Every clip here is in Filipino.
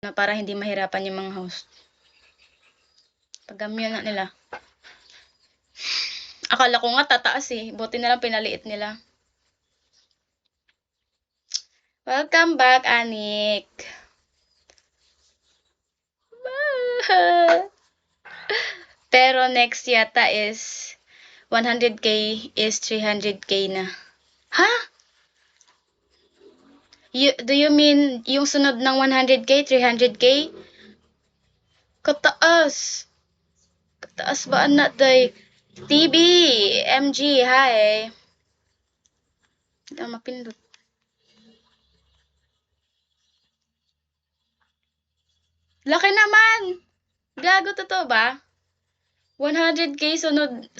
na para hindi mahirapan yung mga host. Pagamyo na nila. Akala ko nga tataas eh. Buti na lang pinaliit nila. Welcome back, Anik. Pero next yata is 100k is 300k na. Ha? Do you mean yung sunod ng 100k, 300k? Kataas. Kataas ba anak day? TB, MG, hi. Hindi ako mapindot. Laki naman. Gago, totoo ba? 100k,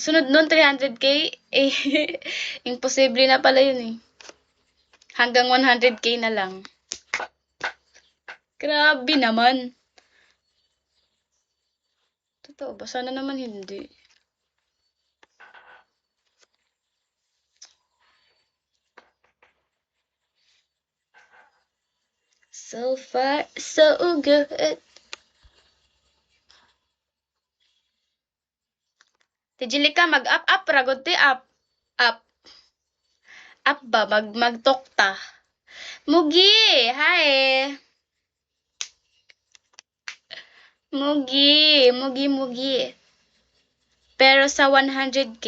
sunod nun 300k, eh, imposible na pala yun eh. Hanggang 100k na lang. Grabe naman. Totoo ba? Sana naman hindi. So far, so good. Tijilika, mag-up, ragod ti up. Up. Up ba? Magtokta. Mugi! Hi! Mugi. Pero sa 100k,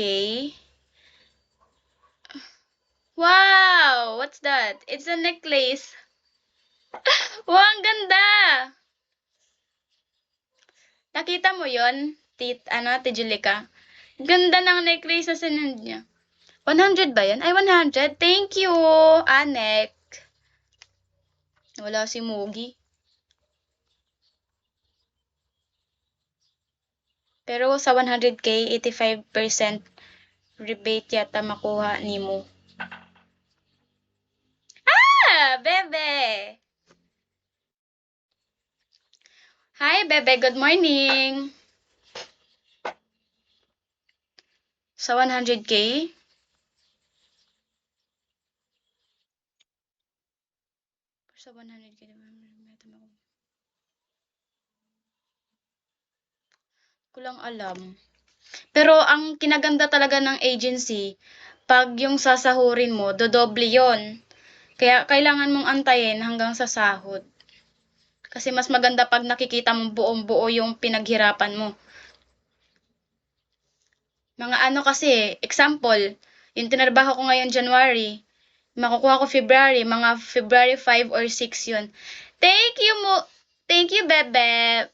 wow! What's that? It's a necklace. Wow, ang ganda! Nakita mo yon, Tijulika? Ganda ng necklace na sinend niya. 100 ba yan? Ay, 100. Thank you, Anek. Wala si Mugi. Pero sa 100k, 85% rebate yata makuha ni mo. Ah! Bebe! Hi, Bebe. Good morning. Sa 100k? Sa 100k, kulang alam. Pero ang kinaganda talaga ng agency, pag yung sasahurin mo, dodoble yon. Kaya kailangan mong antayin hanggang sa sahod. Kasi mas maganda pag nakikita mong buong-buo yung pinaghirapan mo. Mga ano kasi, example, yung tinarbaho ko ngayon January, makukuha ko February, mga February 5 or 6 yun. Thank you, Bebe.